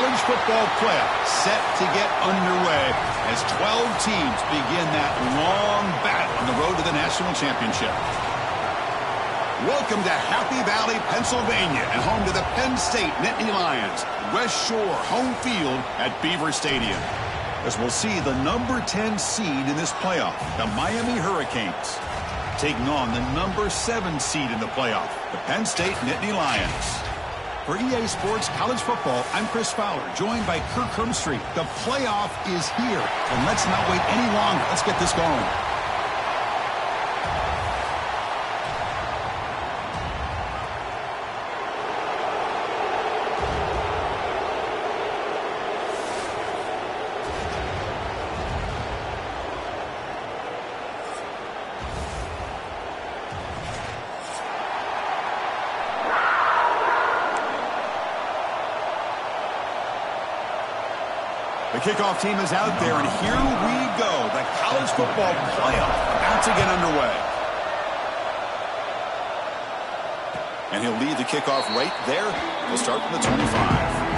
college football playoff set to get underway as 12 teams begin that long battle on the road to the national championship. Welcome to Happy Valley, Pennsylvania, and home to the Penn State Nittany Lions. West Shore home field at Beaver Stadium. As we'll see the number 10 seed in this playoff, the Miami Hurricanes, taking on the number 7 seed in the playoff, the Penn State Nittany Lions. For EA Sports College Football, I'm Chris Fowler, joined by Kirk Hermstreet. The playoff is here, and let's not wait any longer. Let's get this going. The kickoff team is out there, and here we go. The college football playoff about to get underway. And he'll lead the kickoff right there. We'll start from the 25.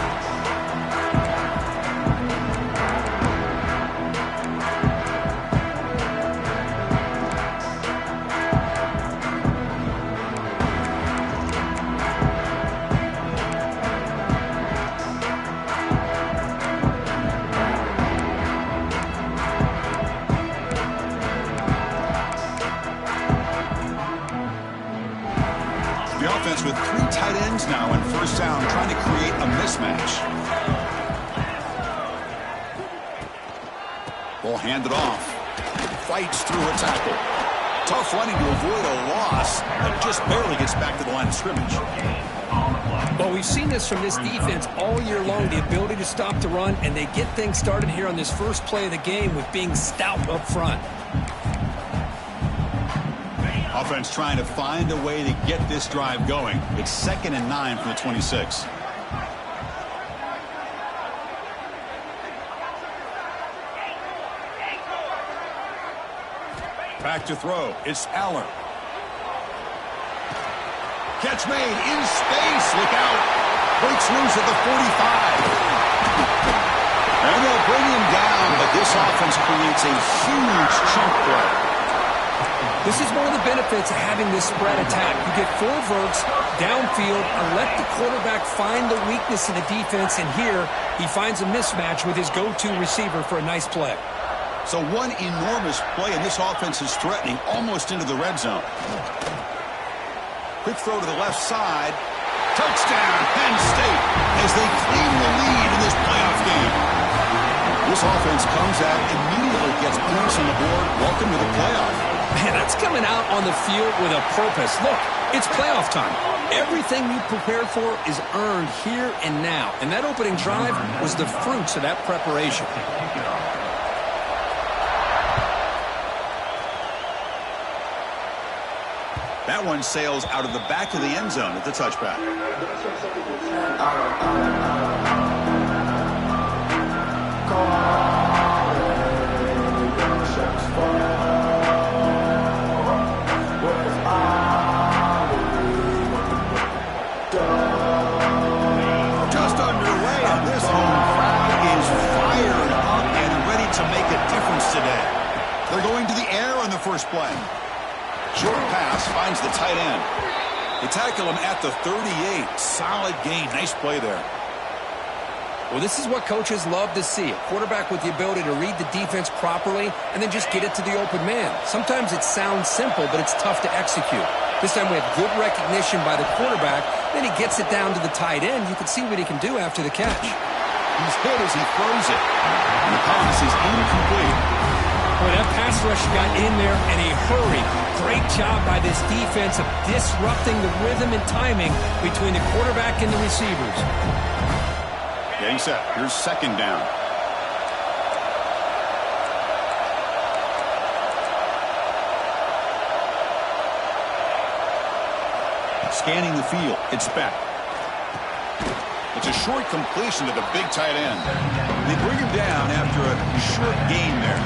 With 3 tight ends now in first down, trying to create a mismatch. Ball handed off. Fights through a tackle. Tough running to avoid a loss, but just barely gets back to the line of scrimmage. Well, we've seen this from this defense all year long, the ability to stop the run, and they get things started here on this first play of the game with being stout up front. Offense trying to find a way to get this drive going. It's 2nd and 9 from the 26. Back to throw. It's Allen. Catch made in space. Look out. Breaks loose at the 45. And they'll bring him down, but this offense creates a huge chunk play. This is one of the benefits of having this spread attack. You get 4 verts downfield and let the quarterback find the weakness in the defense, and here he finds a mismatch with his go-to receiver for a nice play. So one enormous play, and this offense is threatening almost into the red zone. Quick throw to the left side. Touchdown, Penn State, as they claim the lead in this playoff game. This offense comes out, immediately gets points on the board. Welcome to the playoff. Man, that's coming out on the field with a purpose. Look, it's playoff time. Everything you prepared for is earned here and now. And that opening drive was the fruits of that preparation. That one sails out of the back of the end zone at the touchback. Just underway, and this home crowd is fired up and ready to make a difference today. They're going to the air on the first play. Short pass finds the tight end. They tackle him at the 38. Solid gain. Nice play there. Well, this is what coaches love to see. A quarterback with the ability to read the defense properly and then just get it to the open man. Sometimes it sounds simple, but it's tough to execute. This time we have good recognition by the quarterback. Then he gets it down to the tight end. You can see what he can do after the catch. He's hit as he throws it. And the pass is incomplete. Boy, that pass rush got in there in a hurry. Great job by this defense of disrupting the rhythm and timing between the quarterback and the receivers. Getting set. Here's 2nd down. Scanning the field. It's back. It's a short completion to the big tight end. They bring him down after a short gain there.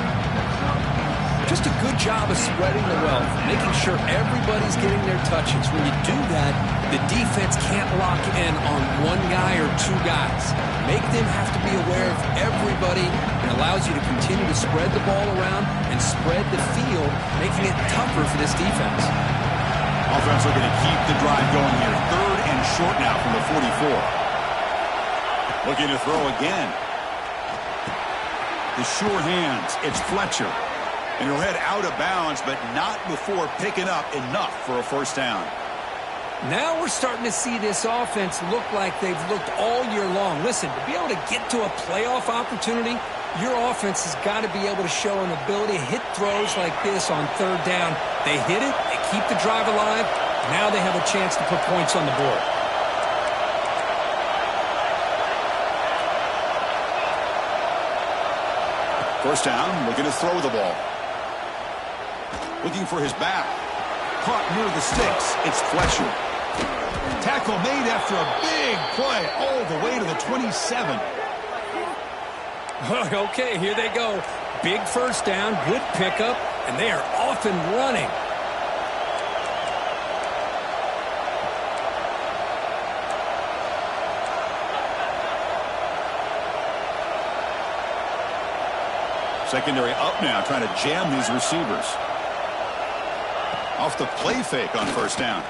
Just a good job of spreading the wealth, making sure everybody's getting their touches. When you do that, the defense can't lock in on one guy or 2 guys. make them have to be aware of everybody, and allows you to continue to spread the ball around and spread the field, making it tougher for this defense. Offense looking to keep the drive going here. 3rd and short now from the 44. Looking to throw again. The sure hands. It's Fletcher. And he'll head out of bounds, but not before picking up enough for a first down. Now we're starting to see this offense look like they've looked all year long. Listen, to be able to get to a playoff opportunity, your offense has got to be able to show an ability to hit throws like this on 3rd down. They hit it, they keep the drive alive, now they have a chance to put points on the board. First down, looking to throw the ball. Looking for his back. Caught near the sticks. It's Fletcher. Tackle made after a big play all the way to the 27. Okay, here they go. Big first down, good pickup, and they are off and running. Secondary up now, trying to jam these receivers. Off the play fake on first down.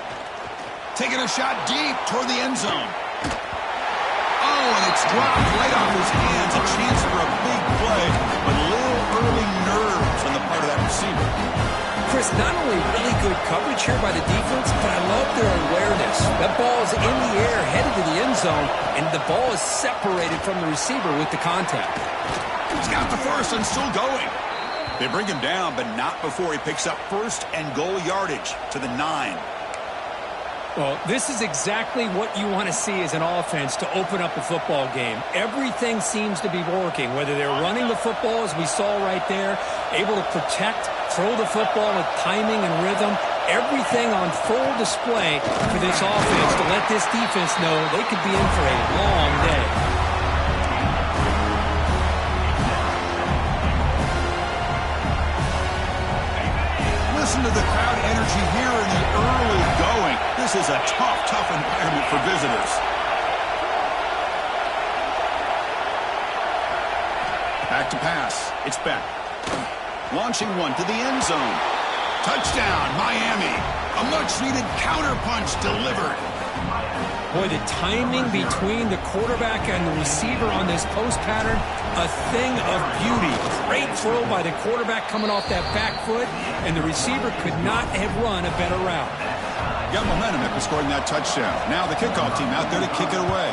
Taking a shot deep toward the end zone. Oh, and it's dropped right off his hands. A chance for a big play, but a little early nerves on the part of that receiver. Chris, not only really good coverage here by the defense, but I love their awareness. That ball is in the air, headed to the end zone, and the ball is separated from the receiver with the contact. He's got the first and still going. They bring him down, but not before he picks up first and goal yardage to the 9. Well, this is exactly what you want to see as an offense to open up a football game. Everything seems to be working, whether they're running the football, as we saw right there, able to protect, throw the football with timing and rhythm. Everything on full display for this offense to let this defense know they could be in for a long day. Listen to the crowd energy here in the early going. This is a tough environment for visitors. Back to pass. It's Beck. Launching one to the end zone. Touchdown, Miami. A much-needed counterpunch delivered. Boy, the timing between the quarterback and the receiver on this post pattern, a thing of beauty. Great throw by the quarterback coming off that back foot, and the receiver could not have run a better route. Got momentum after scoring that touchdown. Now the kickoff team out there to kick it away.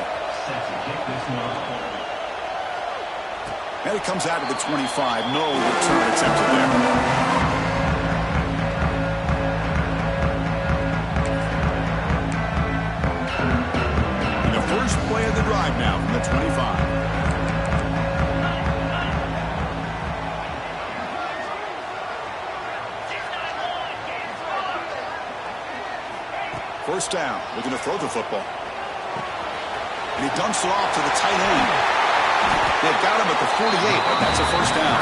And it comes out to the 25. No return attempted there. First play of the drive now from the 25. First down, looking to throw the football. And he dumps it off to the tight end. They've got him at the 48, but that's a first down.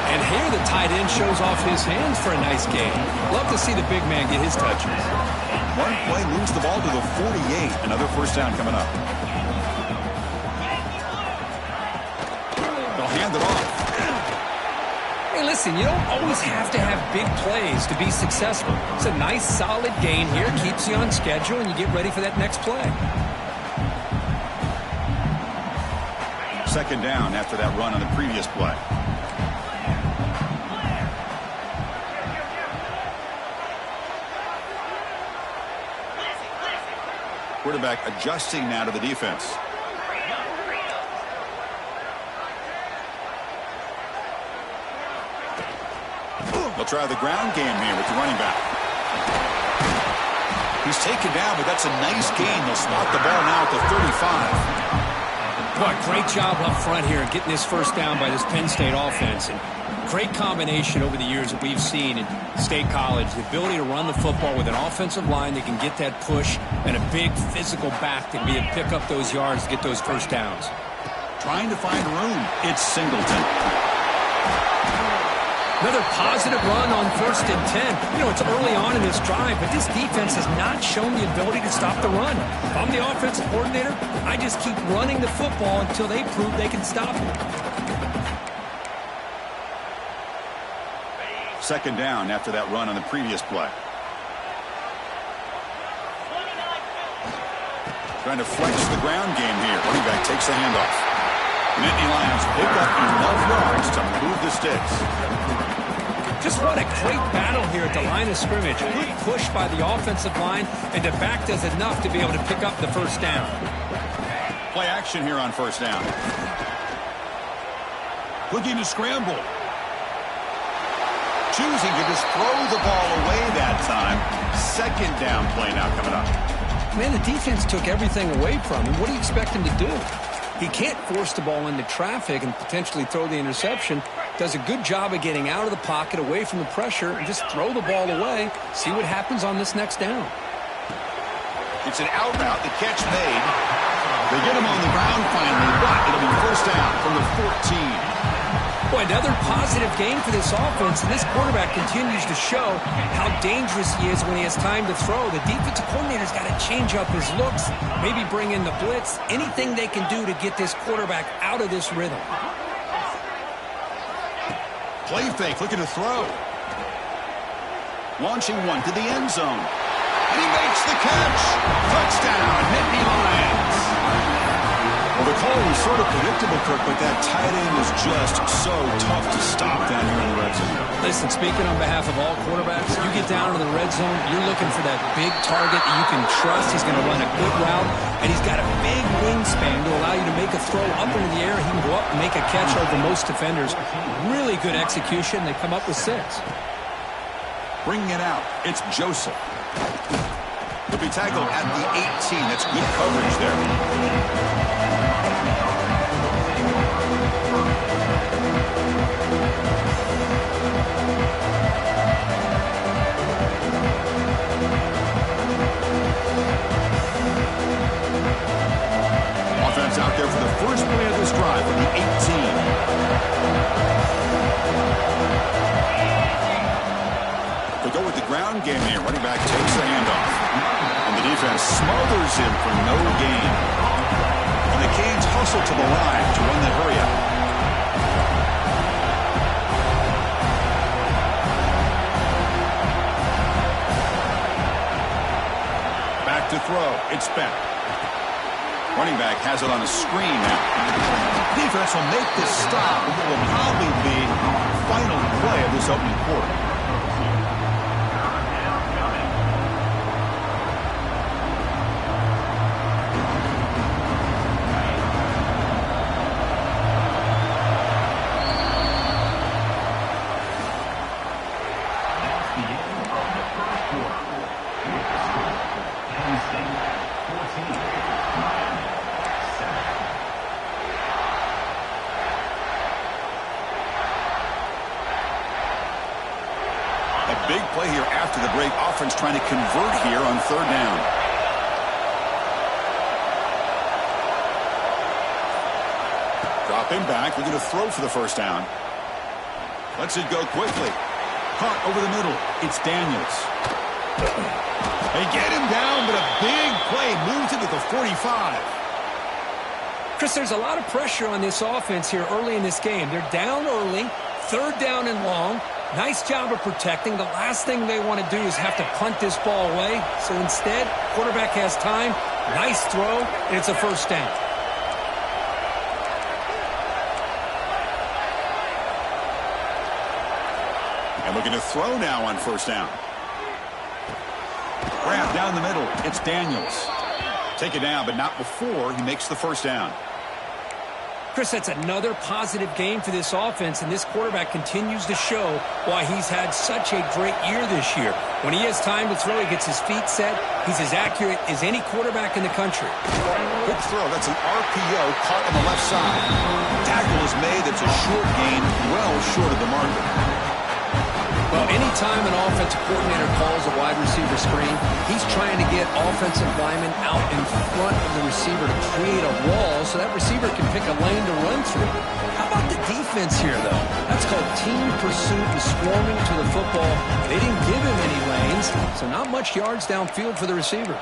And here the tight end shows off his hands for a nice gain. Love to see the big man get his touches. One play moves the ball to the 48. Another first down coming up. They'll hand it off. Hey, listen, you don't always have to have big plays to be successful. It's a nice, solid gain here. Keeps you on schedule, and you get ready for that next play. Second down after that run on the previous play. Quarterback adjusting now to the defense. They'll try the ground game here with the running back. He's taken down, but that's a nice gain. They'll spot the ball now at the 35. Boy, great job up front here in getting this first down by this Penn State offense. And great combination over the years that we've seen in State College. The ability to run the football with an offensive line that can get that push and a big physical back to be able to pick up those yards to get those first downs. Trying to find room. It's Singleton. Another positive run on 1st and 10. You know, it's early on in this drive, but this defense has not shown the ability to stop the run. If I'm the offensive coordinator, I just keep running the football until they prove they can stop it. 2nd down after that run on the previous play. Trying to flex the ground game here. Running back takes the handoff. Nittany Lions pick up enough yards to move the sticks. Just what a great battle here at the line of scrimmage. Good push by the offensive line, and the back does enough to be able to pick up the 1st down. Play action here on 1st down. Looking to scramble. Choosing to just throw the ball away that time. 2nd down play now coming up. Man, the defense took everything away from him. What do you expect him to do? He can't force the ball into traffic and potentially throw the interception. Does a good job of getting out of the pocket, away from the pressure, and just throw the ball away. See what happens on this next down. It's an out route. The catch made. They get him on the ground finally, but it'll be 1st down from the 14. Boy, another positive game for this offense, and this quarterback continues to show how dangerous he is when he has time to throw. The defensive coordinator's got to change up his looks, maybe bring in the blitz, anything they can do to get this quarterback out of this rhythm. Play fake, looking to throw. Launching one to the end zone. And he makes the catch. Touchdown, Nittany Lions. Well, the call was sort of predictable, Kirk, but that tight end is just so tough to stop down here in the red zone. Listen, speaking on behalf of all quarterbacks, you get down to the red zone, you're looking for that big target that you can trust. He's going to run a good route, and he's got a big wingspan to allow you to make a throw up into the air. He can go up and make a catch over most defenders. Really good execution. They come up with 6. Bringing it out, it's Joseph. He'll be tackled at the 18. That's good coverage there. Offense out there for the first play of this drive for the 18. They go with the ground game here. Running back takes the handoff. And the defense smothers him for no gain. And the Canes hustle to the line to run the hurry up. Back to throw. It's Beck. Running back has it on a screen now. Defense will make this stop. It will probably be the final play of this opening quarter. Big play here after the break. Offense trying to convert here on 3rd down. Dropping back. Looking to throw for the 1st down. Lets it go quickly. Caught over the middle. It's Daniels. They get him down, but a big play moves it to the 45. Chris, there's a lot of pressure on this offense here early in this game. They're down early, 3rd down and long. Nice job of protecting. The last thing they want to do is have to punt this ball away. So instead, quarterback has time. Nice throw, and it's a 1st down. And looking to throw now on 1st down. Grab down the middle. It's Daniels. Take it down, but not before he makes the 1st down. Chris, that's another positive game for this offense, and this quarterback continues to show why he's had such a great year this year. When he has time to throw, he gets his feet set. He's as accurate as any quarterback in the country. Good throw. That's an RPO caught on the left side. Tackle is made. That's a short gain, well short of the marker. Well, anytime an offensive coordinator calls a wide receiver screen, he's trying to get offensive linemen out in front of the receiver to create a wall so that receiver can pick a lane to run through. How about the defense here, though? That's called team pursuit and swarming to the football. They didn't give him any lanes, so not much yards downfield for the receiver.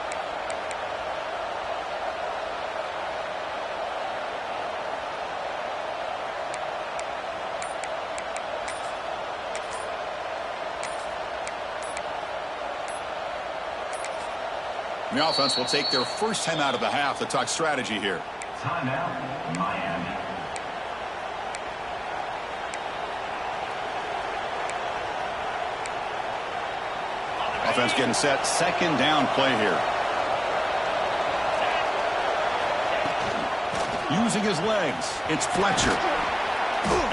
The offense will take their first time out of the half to talk strategy here. Timeout, Miami. Offense getting set. Second down play here. Using his legs. It's Fletcher.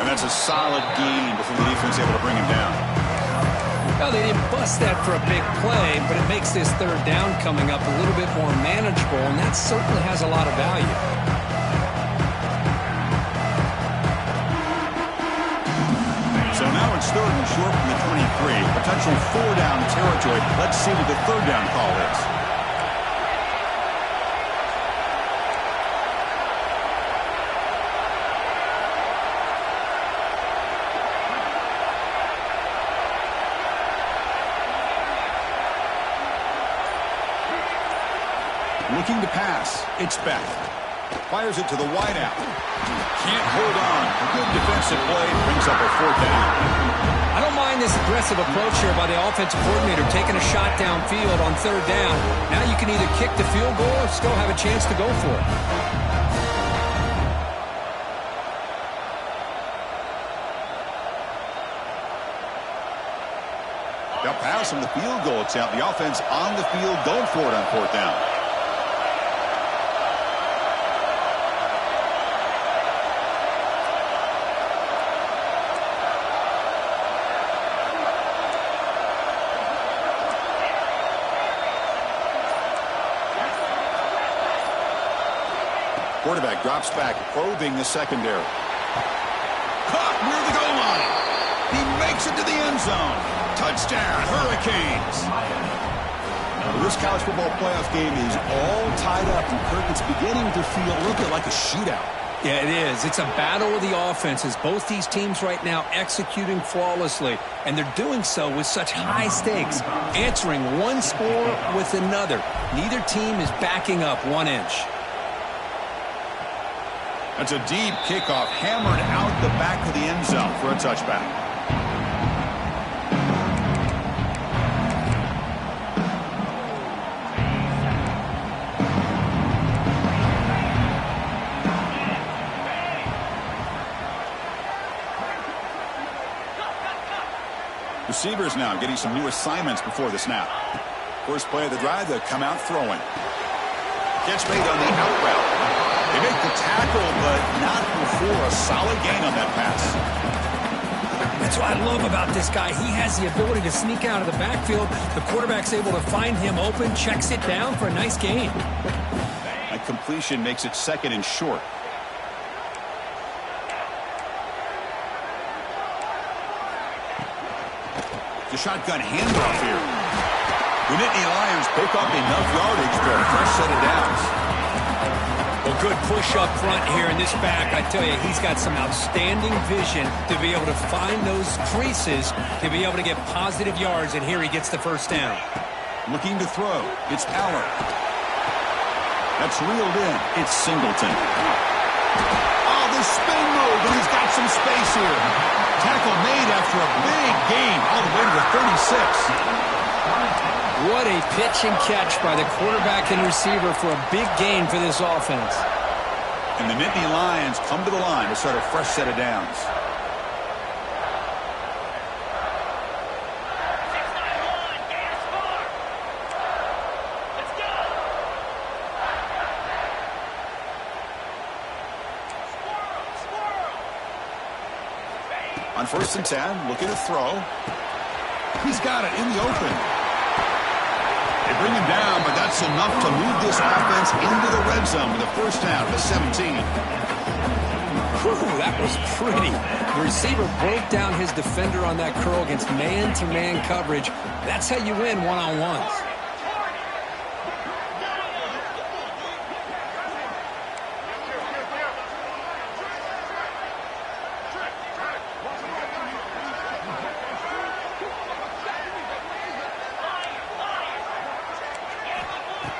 And that's a solid gain before the defense able to bring him down. Well, they didn't bust that for a big play, but it makes this third down coming up a little bit more manageable, and that certainly has a lot of value. So now it's third and short from the 23. Potential four-down territory. Let's see what the third down call is. Looking to pass. It's Beck. Fires it to the wideout. Can't hold on. A good defensive play brings up a fourth down. I don't mind this aggressive approach here by the offensive coordinator, taking a shot downfield on third down. Now you can either kick the field goal or still have a chance to go for it. They'll pass on the field goal attempt. The offense on the field going for it on fourth down. Quarterback drops back, probing the secondary. Caught near the goal line. He makes it to the end zone. Touchdown, Hurricanes. This college football playoff game is all tied up, and Kirk, it's beginning to feel a little bit like a shootout. Yeah, it is. It's a battle of the offenses. Both these teams right now executing flawlessly, and they're doing so with such high stakes, answering one score with another. Neither team is backing up 1 inch. That's a deep kickoff, hammered out the back of the end zone for a touchback. Receivers now getting some new assignments before the snap. First play of the drive, they'll come out throwing. Catch made on the out route. They make the tackle, but not before a solid gain on that pass. That's what I love about this guy. He has the ability to sneak out of the backfield. The quarterback's able to find him open, checks it down for a nice gain. That completion makes it second and short. The shotgun handoff here. The Nittany Lions pick up enough yardage for a fresh set of downs. Well, good push up front here in this back. I tell you, he's got some outstanding vision to be able to find those creases, to be able to get positive yards, and here he gets the first down. Looking to throw. It's Aller. That's reeled in. It's Singleton. Oh, the spin move, and he's got some space here. Tackle made after a big gain all the way to the 36. What a pitch and catch by the quarterback and receiver for a big gain for this offense. And the Nittany Lions come to the line to start a fresh set of downs. On 1st and 10, looking to throw. He's got it in the open. They bring him down, but that's enough to move this offense into the red zone with a first down to 17. Whew, that was pretty. The receiver broke down his defender on that curl against man-to-man coverage. That's how you win one-on-ones.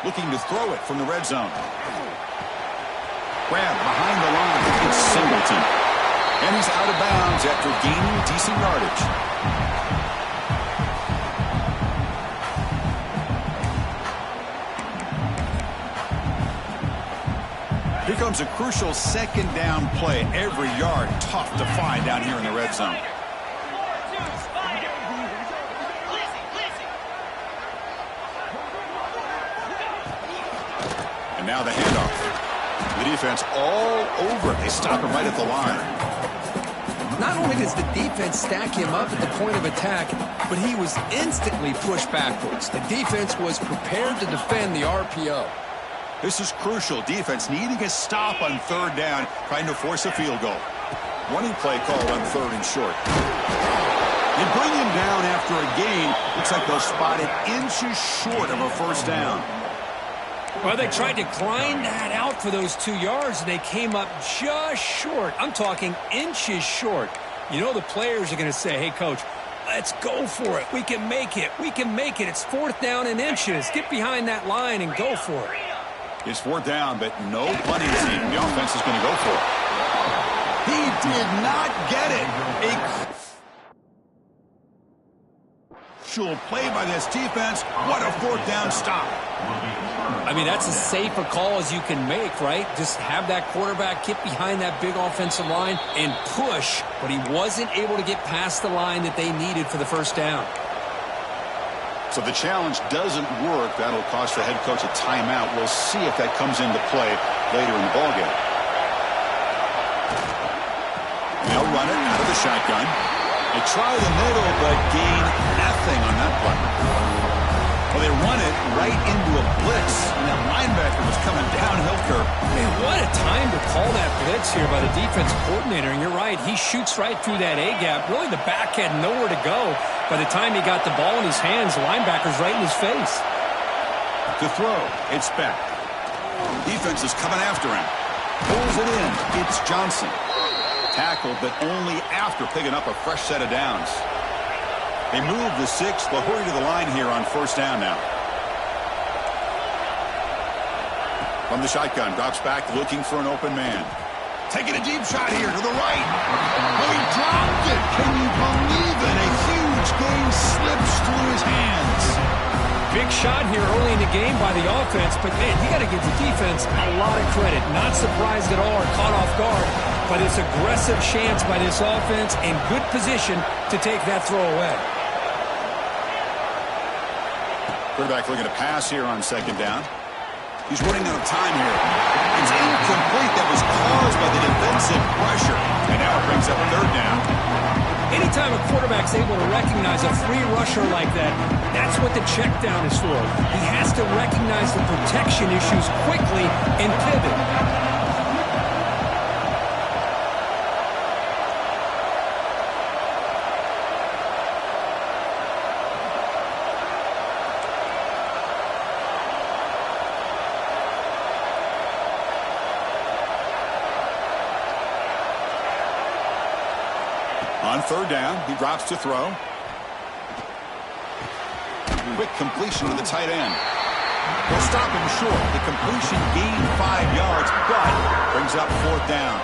Looking to throw it from the red zone. Grab behind the line. It's Singleton. And he's out of bounds after gaining decent yardage. Here comes a crucial second down play. Every yard tough to find down here in the red zone. And now the handoff. The defense all over. They stop him right at the line. Not only does the defense stack him up at the point of attack, but he was instantly pushed backwards. The defense was prepared to defend the RPO. This is crucial. Defense needing a stop on third down, trying to force a field goal. Running play called on third and short. They bring him down after a gain. Looks like they'll spot it inches short of a first down. Well, they tried to grind that out for those 2 yards, and they came up just short. I'm talking inches short. You know the players are going to say, hey, Coach, let's go for it. We can make it. We can make it. It's fourth down in inches. Get behind that line and go for it. It's fourth down, but no punting team. The offense is going to go for it. He did not get it. A crucial play by this defense. What a fourth down stop. I mean, that's as safe a call as you can make, right? Just have that quarterback get behind that big offensive line and push, but he wasn't able to get past the line that they needed for the first down. So the challenge doesn't work. That'll cost the head coach a timeout. We'll see if that comes into play later in the ballgame. They'll run it out of the shotgun. They try the middle, but gain nothing on that play. Well, they run it right into a blitz, and that linebacker was coming downhill curve. Man, what a time to call that blitz here by the defensive coordinator. And you're right, he shoots right through that A-gap. Really, the back had nowhere to go. By the time he got the ball in his hands, the linebacker's right in his face. To throw, it's Beck. Defense is coming after him. Pulls it in. It's Johnson. Tackled, but only after picking up a fresh set of downs. They move the 6th. They'll hurry to the line here on first down now. From the shotgun, drops back looking for an open man. Taking a deep shot here to the right. Oh, he dropped it. Can you believe it? A huge gain slips through his hands. Big shot here early in the game by the offense, but man, you got to give the defense a lot of credit. Not surprised at all or caught off guard by this aggressive chance by this offense in good position to take that throw away. Quarterback looking to pass here on second down. He's running out of time here. It's incomplete. That was caused by the defensive pressure. And now it brings up third down. Anytime a quarterback's able to recognize a free rusher like that, that's what the check down is for. He has to recognize the protection issues quickly and pivot. On third down, he drops to throw. Quick completion to the tight end. They'll stop him short. The completion gained 5 yards, but brings up fourth down.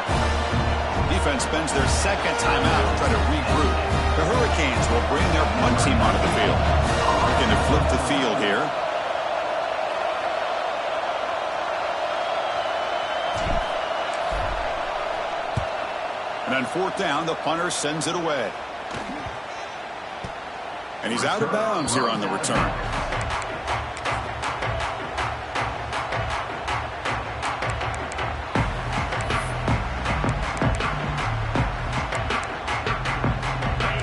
Defense spends their second timeout to try to regroup. The Hurricanes will bring their punt team onto the field. Looking to flip the field here. And on fourth down, the punter sends it away. And he's out of bounds here on the return.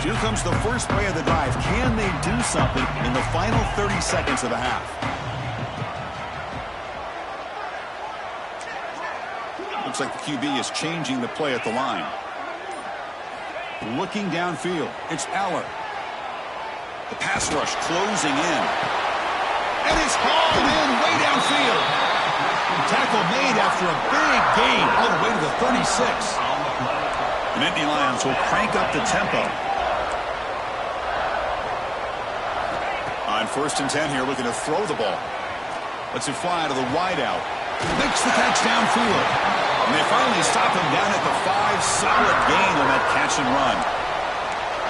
Here comes the first play of the drive. Can they do something in the final 30 seconds of the half? Looks like the QB is changing the play at the line. Looking downfield, it's Aller. The pass rush closing in. And it's hauled in way downfield. Tackle made after a big gain all the way to the 36. The Nittany Lions will crank up the tempo. On 1st and 10 here, looking to throw the ball. Lets it fly to the wideout. Makes the catch downfield. And they finally stop him down at the 5. Solid gain on that catch and run.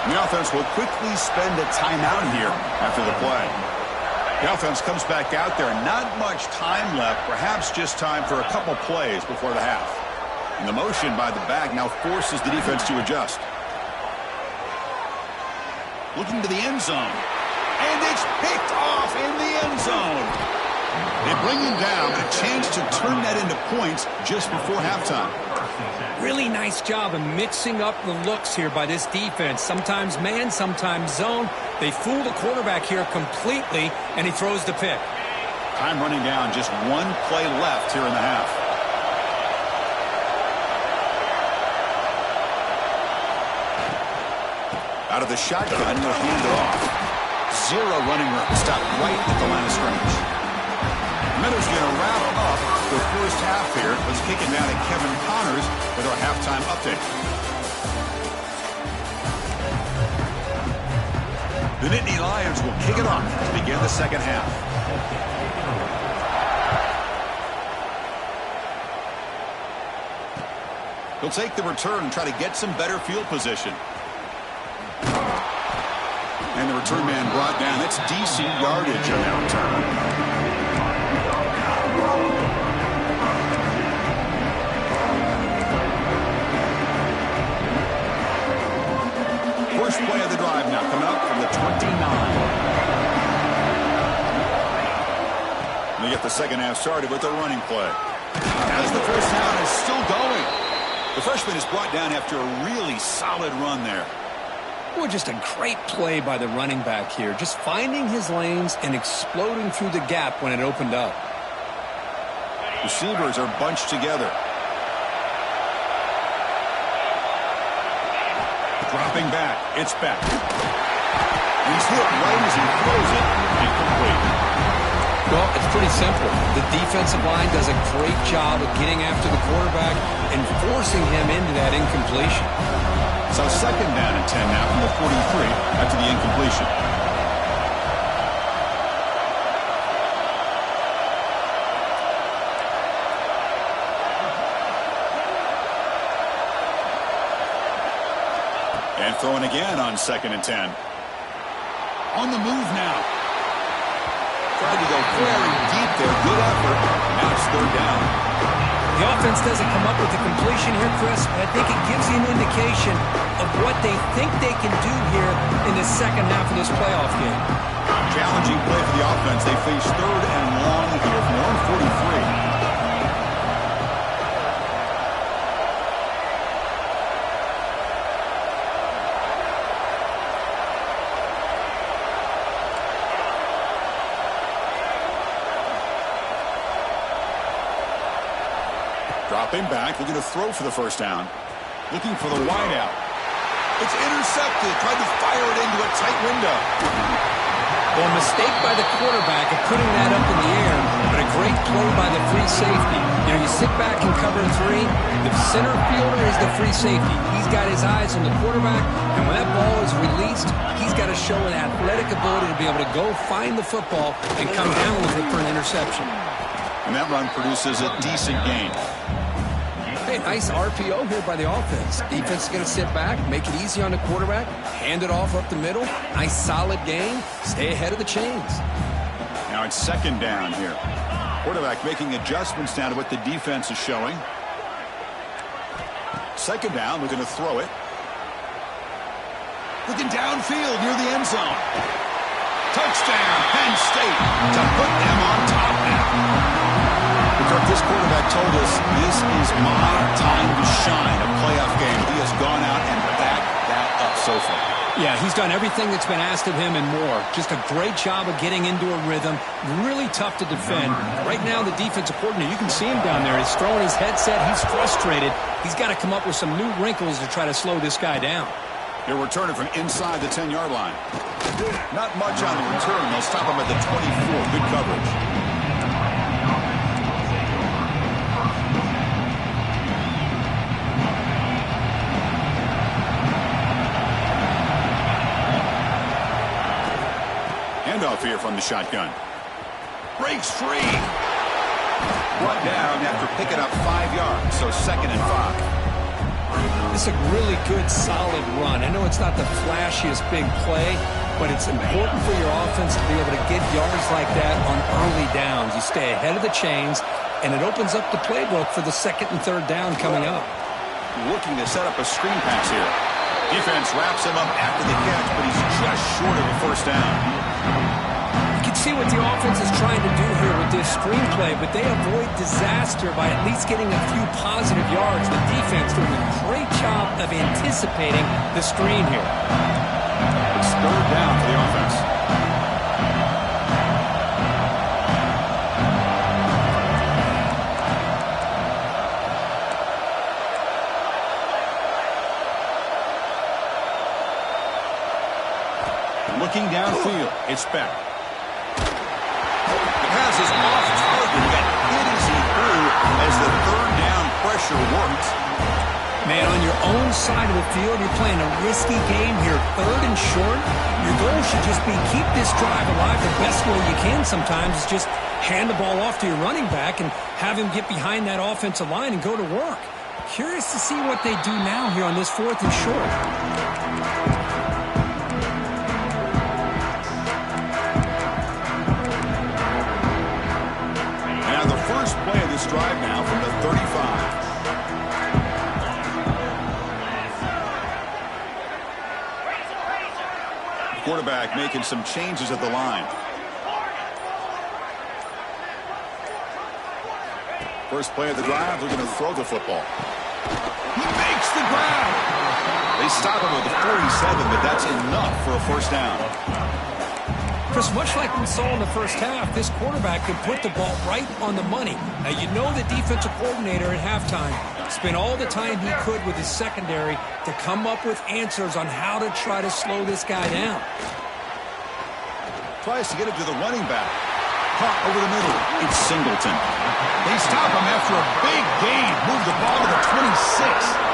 And the offense will quickly spend a timeout here after the play. The offense comes back out there. Not much time left. Perhaps just time for a couple plays before the half. And the motion by the back now forces the defense to adjust. Looking to the end zone. And it's picked off in the end zone. They bring him down, but a chance to turn that into points just before halftime. Really nice job of mixing up the looks here by this defense. Sometimes man, sometimes zone. They fool the quarterback here completely, and he throws the pick. Time running down, just one play left here in the half. Out of the shotgun, he'll hand it off. 0 running room, stopped right at the line of scrimmage. Meadows going to wrap up the first half here. Let's kick it down to Kevin Connors with our halftime update. The Nittany Lions will kick it off to begin the second half. He'll take the return and try to get some better field position. And the return man brought down. That's decent yardage on that return. First play of the drive now coming up from the 29. And they get the second half started with a running play. As the first down is still going. The freshman is brought down after a really solid run there. Well, just a great play by the running back here. Just finding his lanes and exploding through the gap when it opened up. Receivers are bunched together. Dropping back. It's back. He's hit right as he throws it. Incomplete. Well, it's pretty simple. The defensive line does a great job of getting after the quarterback and forcing him into that incompletion. So second down and 10 now from the 43 after the incompletion. And throwing again on 2nd and 10. On the move now. Tried to go very deep there. Good effort. Now it's 3rd down. The offense doesn't come up with the completion here, Chris, but I think it gives you an indication of what they think they can do here in the second half of this playoff game. Challenging play for the offense. They face 3rd and long here from their own 43. Dropping back, looking to throw for the first down. Looking for the wideout. It's intercepted. Tried to fire it into a tight window. Well, a mistake by the quarterback of putting that up in the air, but a great play by the free safety. You know, you sit back and cover 3. The center fielder is the free safety. He's got his eyes on the quarterback, and when that ball is released, he's got to show an athletic ability to be able to go find the football and come down with it for an interception. And that run produces a decent gain. Hey, nice RPO here by the offense. Defense is going to sit back, make it easy on the quarterback, hand it off up the middle. Nice solid gain. Stay ahead of the chains. Now it's 2nd down here. Quarterback making adjustments down to what the defense is showing. 2nd down, looking to throw it. Looking downfield near the end zone. Touchdown, Penn State to put them on top now. This quarterback told us this is my time to shine, a playoff game. He has gone out and backed that up so far. Yeah, Yeah, he's done everything that's been asked of him and more. Just a great job of getting into a rhythm. Really tough to defend. Right now, the defensive coordinator, you can see him down there. He's throwing his headset. He's frustrated. He's got to come up with some new wrinkles to try to slow this guy down. They're returning from inside the 10-yard line. Not much on the return. They'll stop him at the 24. Good coverage. Handoff here from the shotgun. Breaks free. Brought down after picking up 5 yards, so 2nd and 5. This is a really good, solid run. I know it's not the flashiest big play, but it's important for your offense to be able to get yards like that on early downs. You stay ahead of the chains, and it opens up the playbook for the 2nd and 3rd down coming up. Looking to set up a screen pass here. Defense wraps him up after the catch, but he's just short of a 1st down. You can see what the offense is trying to do here with this screenplay, but they avoid disaster by at least getting a few positive yards. The defense doing a great job of anticipating the screen here. It's 3rd down for the offense. Looking downfield, it's Beck. The pass is off target. He got hit as he threw as the 3rd down pressure works. Man, on your own side of the field, you're playing a risky game here. 3rd and short. Your goal should just be keep this drive alive the best way you can sometimes is just hand the ball off to your running back and have him get behind that offensive line and go to work. Curious to see what they do now here on this 4th and short. First play of this drive now from the 35. Quarterback making some changes at the line. First play of the drive, they're going to throw the football. He makes the grab. They stop him with the 47, but that's enough for a 1st down. Chris, much like we saw in the 1st half, this quarterback could put the ball right on the money. Now, you know the defensive coordinator at halftime spent all the time he could with his secondary to come up with answers on how to try to slow this guy down. Tries to get it to the running back. Caught over the middle. It's Singleton. They stop him after a big gain. Move the ball to the 26.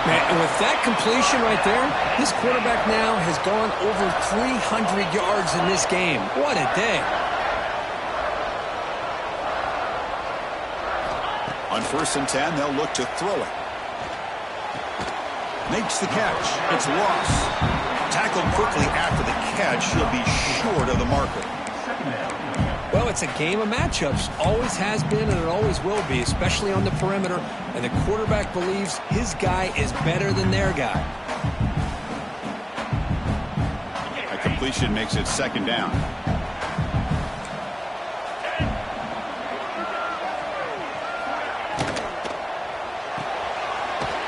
Man, and with that completion right there, this quarterback now has gone over 300 yards in this game. What a day. On 1st and 10, they'll look to throw it. Makes the catch. It's lost. Tackled quickly after the catch. He'll be short of the marker. Well, it's a game of matchups. Always has been and it always will be, especially on the perimeter. And the quarterback believes his guy is better than their guy. A completion makes it 2nd down.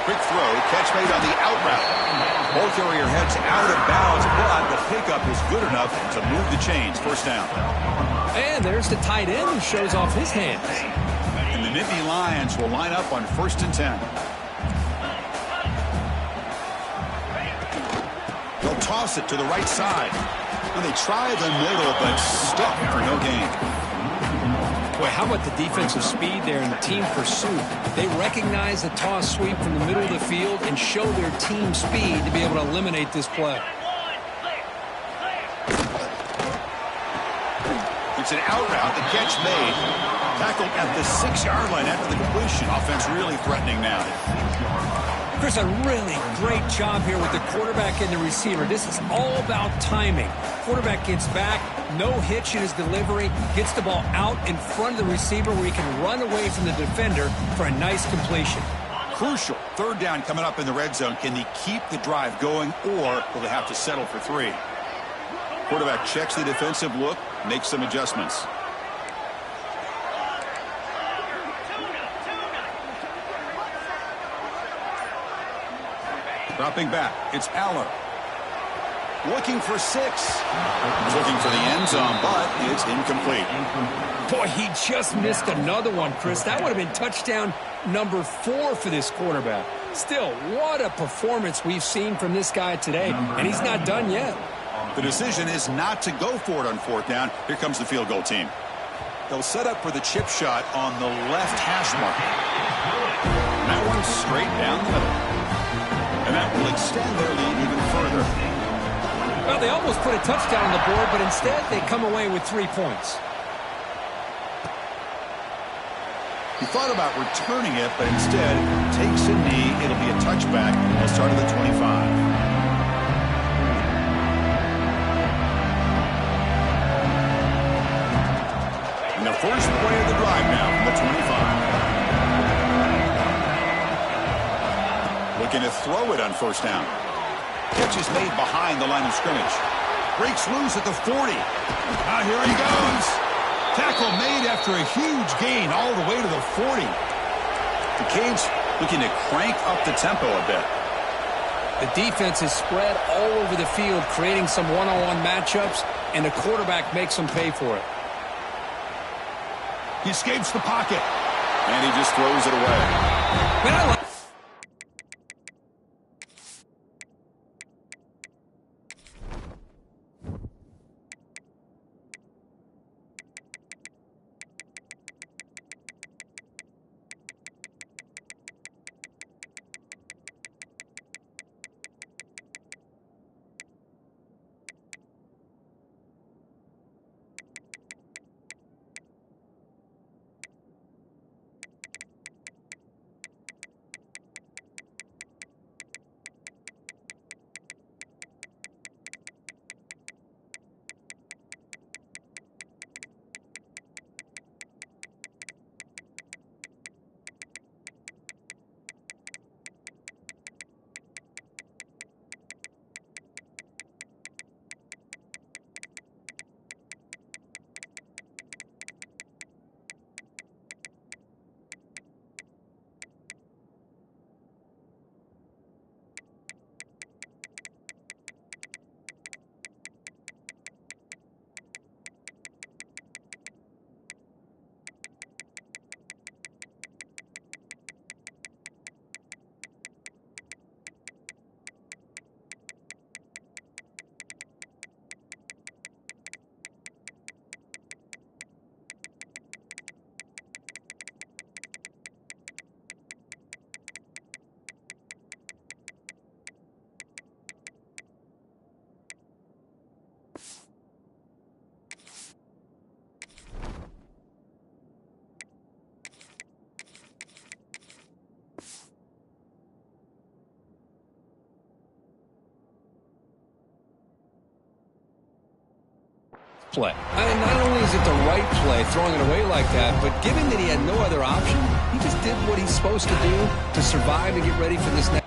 Quick throw, catch made on the out route. Ball carrier heads out of bounds, but the pickup is good enough to move the chains. 1st down. And there's the tight end who shows off his hands. And the Nittany Lions will line up on 1st and 10. They'll toss it to the right side. And they try the middle, but stuck for no gain. Boy, how about the defensive speed there and the team pursuit? They recognize the toss sweep from the middle of the field and show their team speed to be able to eliminate this play. It's an out route. The catch made. Tackled at the 6-yard line after the completion. Offense really threatening now. Chris, a really great job here with the quarterback and the receiver. This is all about timing. Quarterback gets back, no hitch in his delivery, gets the ball out in front of the receiver where he can run away from the defender for a nice completion. Crucial. 3rd down coming up in the red zone. Can they keep the drive going, or will they have to settle for 3? Quarterback checks the defensive look, makes some adjustments. Dropping back, it's Aller. looking for 6. He's looking for the end zone, but it's incomplete. Boy, he just missed another one, Chris. That would have been touchdown number 4 for this quarterback. Still, what a performance we've seen from this guy today, and he's not done yet. The decision is not to go for it on 4th down. Here comes the field goal team. They'll set up for the chip shot on the left hash mark. And that one's straight down the middle. And that will extend their lead even further. Well, they almost put a touchdown on the board, but instead they come away with 3 points. He thought about returning it, but instead takes a knee. It'll be a touchback. They'll start at the 25. And the first play of the drive now from the 25. Looking to throw it on 1st down. Catch is made behind the line of scrimmage. Breaks loose at the 40. Here he goes. Tackle made after a huge gain all the way to the 40. The Canes looking to crank up the tempo a bit. The defense is spread all over the field, creating some one-on-one matchups, and the quarterback makes them pay for it. He escapes the pocket, and he just throws it away. Man, I like play. And not only is it the right play, throwing it away like that, but given that he had no other option, he just did what he's supposed to do to survive and get ready for this next.